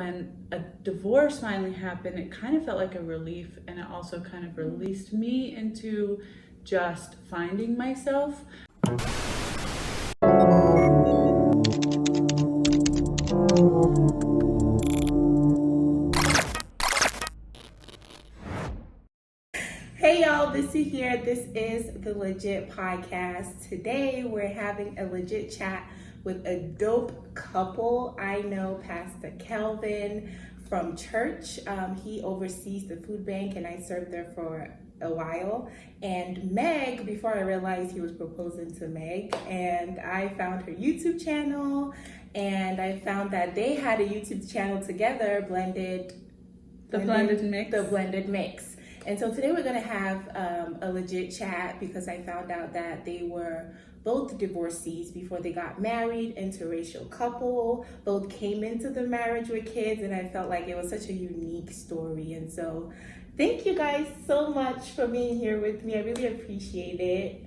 when a divorce finally happened, it kind of felt like a relief, and it also kind of released me into just finding myself. Hey y'all, Missy here. This is the Legit Podcast. Today we're having a legit chat with a dope couple. I know Pastor Kelvin from church. He oversees the food bank and I served there for a while. And Meg, before I realized he was proposing to Meg, and I found her YouTube channel and I found that they had a YouTube channel together, The Blended Mix. And so today we're going to have a legit chat because I found out that they were both divorcees before they got married, interracial couple, both came into the marriage with kids, and I felt like it was such a unique story. And so thank you guys so much for being here with me. I really appreciate it.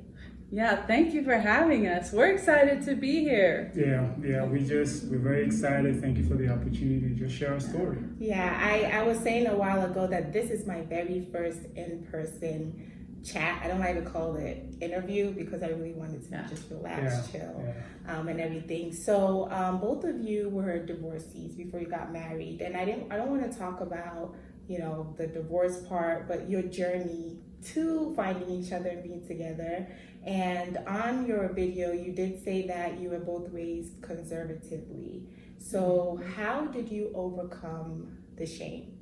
Yeah, thank you for having us. We're excited to be here. Yeah, we're very excited. Thank you for the opportunity to just share our story. Yeah, I was saying a while ago that this is my very first in-person chat. I don't like to call it interview because I really wanted to just relax, chill, and everything. So both of you were divorcees before you got married, and I don't want to talk about the divorce part, but your journey to finding each other and being together. And on your video, you did say that you were both raised conservatively. So how did you overcome the shame?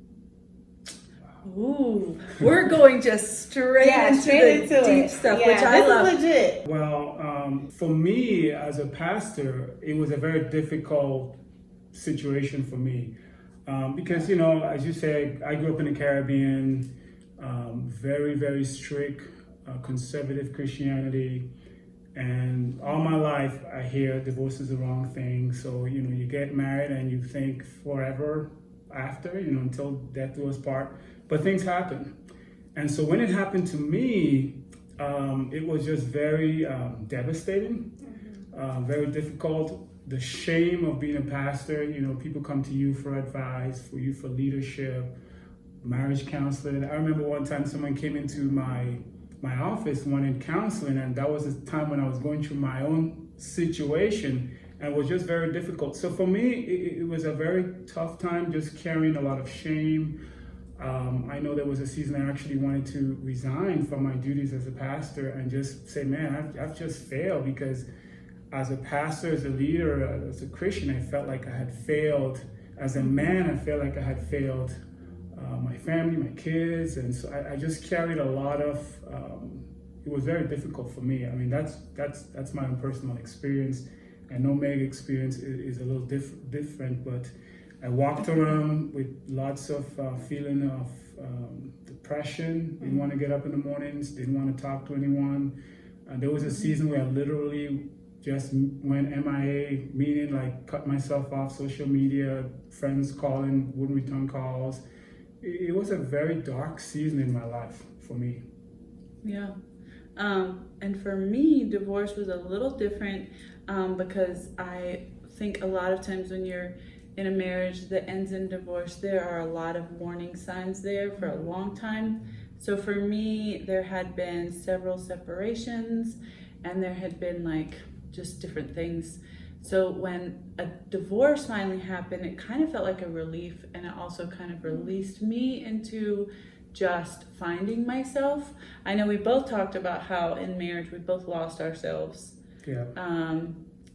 Ooh, we're going just straight into the deep stuff, which I love. This is legit. Well, for me as a pastor, it was a very difficult situation for me because, as you said, I grew up in the Caribbean, very, very strict, conservative Christianity. And all my life, I hear divorce is the wrong thing. So, you get married and you think forever after, until death do us part. But things happen. And so when it happened to me, it was just very devastating, very difficult. The shame of being a pastor, people come to you for advice, for leadership, marriage counseling. I remember one time someone came into my office wanted counseling, and that was a time when I was going through my own situation and it was just very difficult. So for me, it was a very tough time, just carrying a lot of shame. I know there was a season I actually wanted to resign from my duties as a pastor and just say, man, I've just failed, because as a pastor, as a leader, as a Christian, I felt like I had failed. As a man, I felt like I had failed my family, my kids, and so I just carried a lot of, it was very difficult for me. I mean, that's my own personal experience. I know Meg's experience is a little different, but I walked around with lots of feeling of depression, didn't want to get up in the mornings, didn't want to talk to anyone. There was a season where I literally just went MIA, meaning like cut myself off social media, friends calling, wouldn't return calls. It was a very dark season in my life for me. Yeah. And for me, divorce was a little different because I think a lot of times when you're in a marriage that ends in divorce, there are a lot of warning signs there for a long time. So for me, there had been several separations and there had been just different things. So when a divorce finally happened, it kind of felt like a relief, and it also kind of released me into just finding myself. I know we both talked about how in marriage we both lost ourselves. Yeah.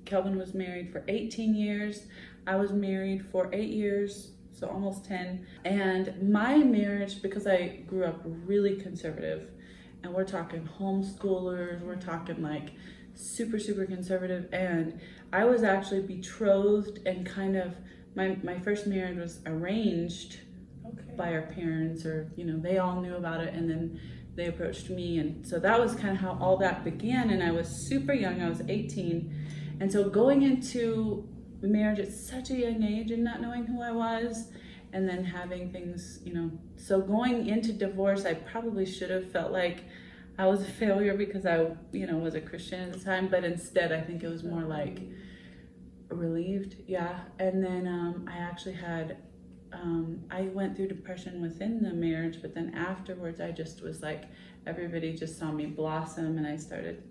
Kelvin was married for 18 years. I was married for 8 years, so almost 10. And my marriage, because I grew up really conservative, and we're talking homeschoolers, we're talking super, super conservative, and I was actually betrothed and kind of, my first marriage was arranged by our parents, or they all knew about it, and then they approached me, and so that was kind of how all that began. And I was super young, I was 18, and so going into marriage at such a young age and not knowing who I was, and then having things, so going into divorce, I probably should have felt like I was a failure because I, was a Christian at the time, but instead I think it was more like relieved, yeah. And then I actually had I went through depression within the marriage, but then afterwards I just was like, everybody just saw me blossom, and I started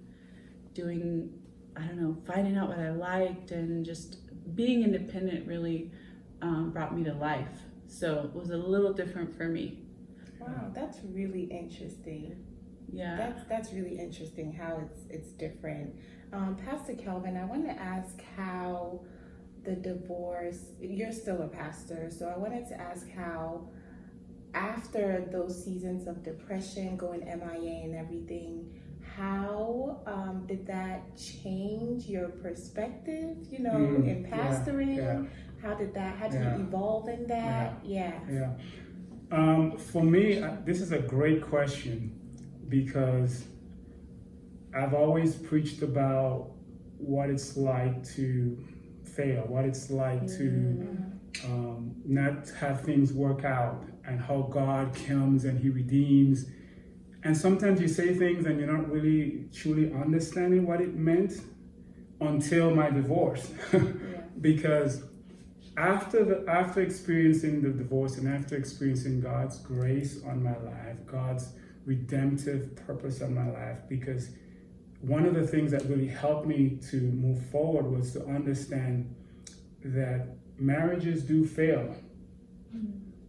doing, I don't know, finding out what I liked, and just being independent really brought me to life. So it was a little different for me. Wow, that's really interesting. Yeah. That's really interesting how it's different. Pastor Kelvin, I want to ask how the divorce, you're still a pastor, so I wanted to ask how after those seasons of depression, going MIA and everything, how did that change your perspective, in pastoring? Yeah. How did you evolve in that? Yeah. For me, this is a great question, because I've always preached about what it's like to fail, what it's like to not have things work out, and how God comes and He redeems. And sometimes you say things and you're not really truly understanding what it meant until my divorce. Because after experiencing the divorce and after experiencing God's grace on my life, God's redemptive purpose on my life, because one of the things that really helped me to move forward was to understand that marriages do fail,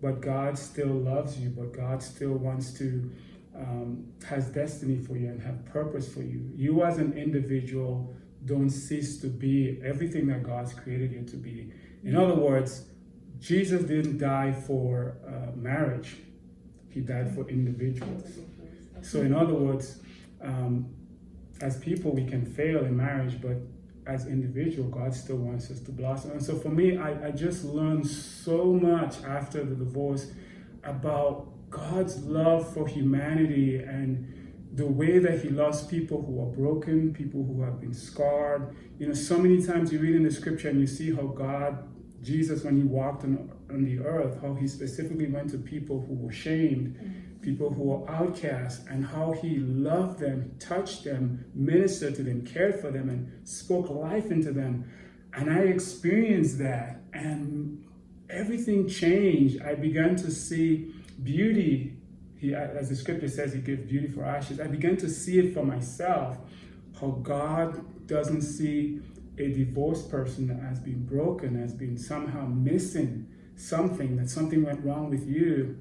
but God still loves you, but God still wants to, has destiny for you and have purpose for you. You as an individual don't cease to be everything that God's created you to be. In other words, Jesus didn't die for marriage. He died for individuals. So in other words, as people, we can fail in marriage, but as individual, God still wants us to blossom. And so for me, I just learned so much after the divorce about God's love for humanity and the way that He loves people who are broken, people who have been scarred. So many times you read in the scripture and you see how Jesus, when He walked on the earth, how He specifically went to people who were shamed, people who were outcasts, and how He loved them, touched them, ministered to them, cared for them, and spoke life into them. And I experienced that, and everything changed. I began to see beauty. As the scripture says, He gives beauty for ashes. I began to see it for myself, how God doesn't see a divorced person as being broken, as being somehow missing something, that something went wrong with you,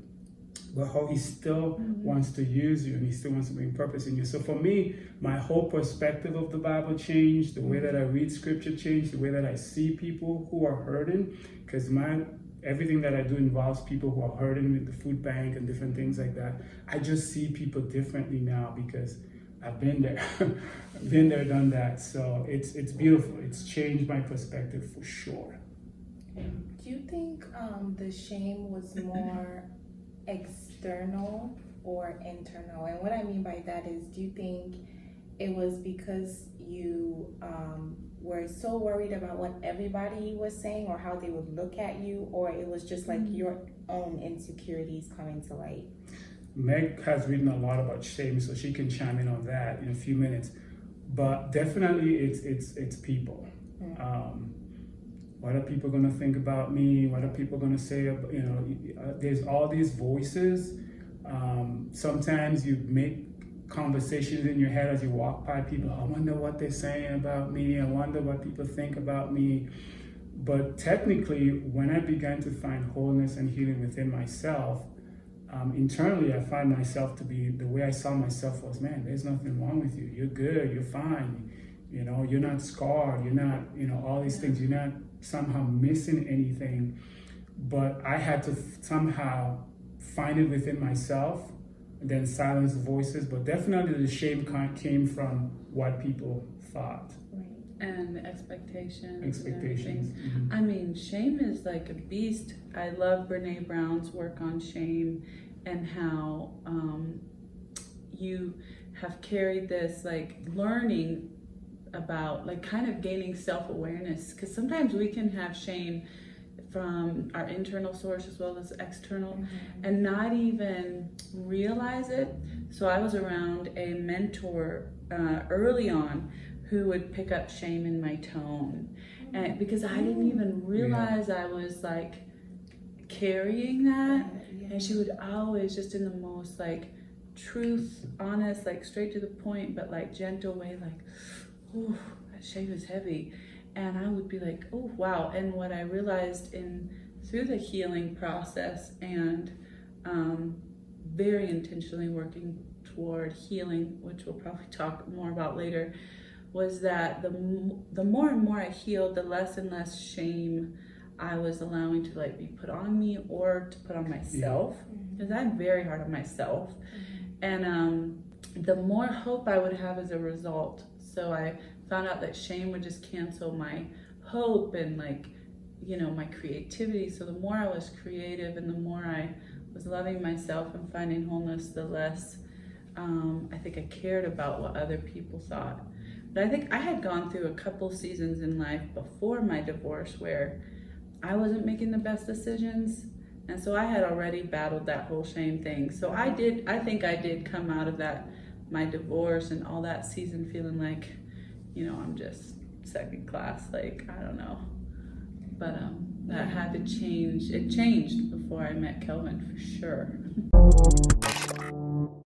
but how He still wants to use you, and He still wants to bring purpose in you. So for me, my whole perspective of the Bible changed, the way that I read scripture changed, the way that I see people who are hurting, because everything that I do involves people who are hurting with the food bank and different things like that. I just see people differently now because I've been there. I've been there, done that. So it's beautiful. It's changed my perspective for sure. Do you think the shame was more external or internal? And what I mean by that is, do you think it was because you were so worried about what everybody was saying or how they would look at you, or it was just like your own insecurities coming to light? Meg has written a lot about shame, so she can chime in on that in a few minutes. But definitely, it's people. What are people going to think about me? What are people going to say? There's all these voices. Sometimes you make conversations in your head as you walk by people. I wonder what they're saying about me. I wonder what people think about me. But technically, when I began to find wholeness and healing within myself, internally, I find myself to be, the way I saw myself was, man, there's nothing wrong with you. You're good. You're fine. You're not scarred. You're not, all these things. You're not somehow missing anything. But I had to somehow find it within myself and then silence the voices. But definitely the shame came from what people thought. And expectations. Expectations. And I mean, shame is like a beast. I love Brene Brown's work on shame and how you have carried this like learning about like kind of gaining self-awareness, because sometimes we can have shame from our internal source as well as external and not even realize it. So I was around a mentor early on who would pick up shame in my tone, and because I didn't even realize I was like carrying that. And she would always, just in the most like truth, honest, like straight to the point, but like gentle way, like, oh, that shave is heavy. And I would be like, oh, wow. And what I realized through the healing process and very intentionally working toward healing, which we'll probably talk more about later, was that the more and more I healed, the less and less shame I was allowing to like be put on me or to put on myself, because I'm very hard on myself. And the more hope I would have as a result. So I found out that shame would just cancel my hope and like, you know, my creativity. So the more I was creative and the more I was loving myself and finding wholeness, the less I think I cared about what other people thought. But I think I had gone through a couple seasons in life before my divorce where I wasn't making the best decisions. And so I had already battled that whole shame thing. So I think I did come out of that, my divorce and all that season feeling like, you know, I'm just second class, like, I don't know. But that had to change. It changed before I met Kelvin, for sure.